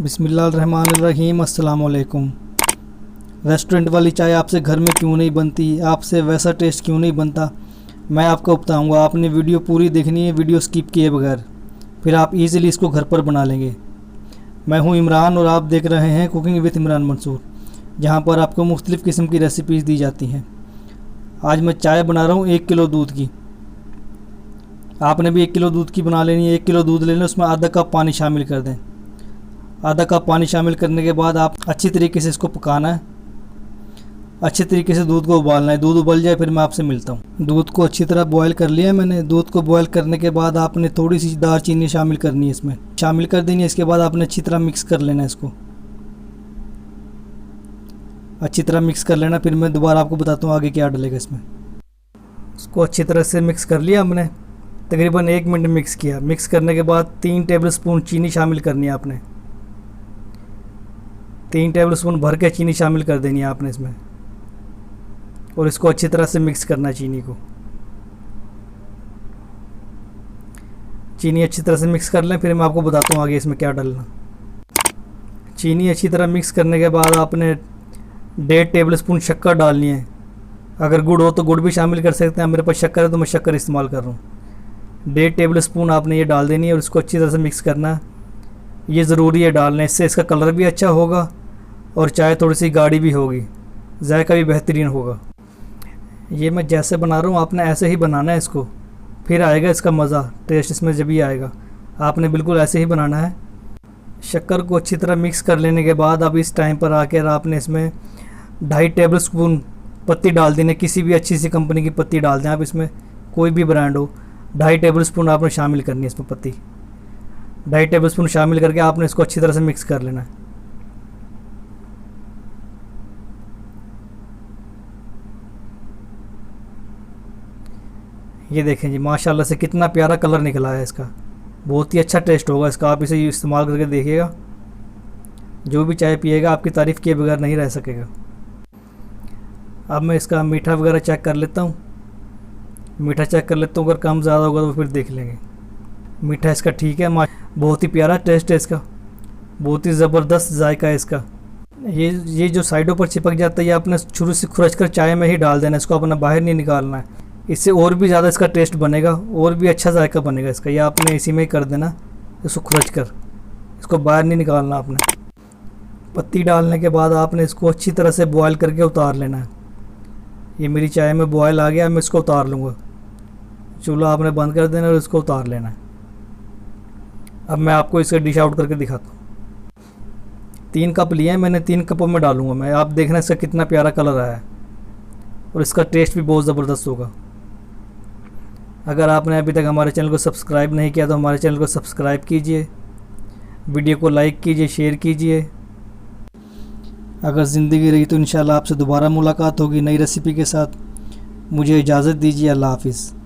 बिस्मिल्लाहिर्रहमानिर्रहीम। अस्सलाम वालेकुम। रेस्टोरेंट वाली चाय आपसे घर में क्यों नहीं बनती, आपसे वैसा टेस्ट क्यों नहीं बनता, मैं आपको बताऊंगा। आपने वीडियो पूरी देखनी है, वीडियो स्किप किए बगैर, फिर आप इजीली इसको घर पर बना लेंगे। मैं हूं इमरान और आप देख रहे हैं कुकिंग विद इमरान मंसूर, जहां पर आपको मुख्तलिफ़ किस्म की रेसिपीज़ दी जाती हैं। आज मैं चाय बना रहा हूं 1 किलो दूध की। आपने भी 1 किलो दूध की बना लेनी है। 1 किलो दूध ले लें, उसमें आधा कप पानी शामिल कर दें। आधा कप पानी शामिल करने के बाद आप अच्छी तरीके से इसको पकाना है, अच्छे तरीके से दूध को उबालना है। दूध उबल जाए फिर मैं आपसे मिलता हूँ। दूध को अच्छी तरह बॉयल कर लिया है मैंने। दूध को बॉयल करने के बाद आपने थोड़ी सी दालचीनी शामिल करनी है, इसमें शामिल कर देनी है। इसके बाद आपने अच्छी तरह मिक्स कर लेना है, इसको अच्छी तरह मिक्स कर लेना। फिर मैं दोबारा आपको बताता हूँ आगे क्या डलेगा इसमें। इसको अच्छी तरह से मिक्स कर लिया हमने, तकरीबन 1 मिनट मिक्स किया। मिक्स करने के बाद 3 टेबल स्पून चीनी शामिल करनी है आपने। 3 टेबल स्पून भर के चीनी शामिल कर देनी है आपने इसमें, और इसको अच्छी तरह से मिक्स करना है। चीनी अच्छी तरह से मिक्स कर लें, फिर मैं आपको बताता हूँ आगे इसमें क्या डालना। चीनी अच्छी तरह मिक्स करने के बाद आपने 1.5 टेबल स्पून शक्कर डालनी है। अगर गुड़ हो तो गुड़ भी शामिल कर सकते हैं, मेरे पास शक्कर है तो मैं शक्कर इस्तेमाल कर रहा हूँ। 1.5 टेबल स्पून आपने ये डाल देनी है और इसको अच्छी तरह से मिक्स करना है। ये ज़रूरी है डालना, इससे इसका कलर भी अच्छा होगा और चाय थोड़ी सी गाढ़ी भी होगी, जायका भी बेहतरीन होगा। ये मैं जैसे बना रहा हूँ आपने ऐसे ही बनाना है इसको, फिर आएगा इसका मज़ा, टेस्ट इसमें जब ही आएगा। आपने बिल्कुल ऐसे ही बनाना है। शक्कर को अच्छी तरह मिक्स कर लेने के बाद अब इस टाइम पर आकर आपने इसमें 2.5 टेबल स्पून पत्ती डाल देनी। किसी भी अच्छी सी कंपनी की पत्ती डाल दें आप, इसमें कोई भी ब्रांड हो। 2.5 टेबल स्पून आपने शामिल करनी है इसमें पत्ती। 2.5 टेबल स्पून शामिल करके आपने इसको अच्छी तरह से मिक्स कर लेना है। ये देखें जी, माशाल्लाह से कितना प्यारा कलर निकला है इसका। बहुत ही अच्छा टेस्ट होगा इसका, आप इसे इस्तेमाल करके देखिएगा। जो भी चाय पिएगा आपकी तारीफ़ किए बगैर नहीं रह सकेगा। अब मैं इसका मीठा वगैरह चेक कर लेता हूँ। मीठा चेक कर लेता हूँ, अगर कम ज़्यादा होगा तो फिर देख लेंगे। मीठा इसका ठीक है, बहुत ही प्यारा टेस्ट है इसका, बहुत ही ज़बरदस्त जायका है इसका। ये जो साइडों पर चिपक जाता है ये आपने शुरू से खुरच कर चाय में ही डाल देना, इसको अपना बाहर नहीं निकालना है। इससे और भी ज़्यादा इसका टेस्ट बनेगा, और भी अच्छा जायका बनेगा इसका। ये आपने इसी में ही कर देना, इसको खुरच कर, इसको बाहर नहीं निकालना आपने। पत्ती डालने के बाद आपने इसको अच्छी तरह से बॉयल करके उतार लेना है। ये मेरी चाय में बॉयल आ गया, मैं इसको उतार लूँगा। चूल्हा आपने बंद कर देना और इसको उतार लेना है। अब मैं आपको इसे डिश आउट करके दिखाता हूँ। 3 कप लिए हैं मैंने, 3 कपों में डालूँगा मैं। आप देखना इसका कितना प्यारा कलर आया है, और इसका टेस्ट भी बहुत ज़बरदस्त होगा। अगर आपने अभी तक हमारे चैनल को सब्सक्राइब नहीं किया तो हमारे चैनल को सब्सक्राइब कीजिए, वीडियो को लाइक कीजिए, शेयर कीजिए। अगर ज़िंदगी रही तो इंशाल्लाह आपसे दोबारा मुलाकात होगी नई रेसिपी के साथ। मुझे इजाज़त दीजिए। अल्लाह हाफ़िज़।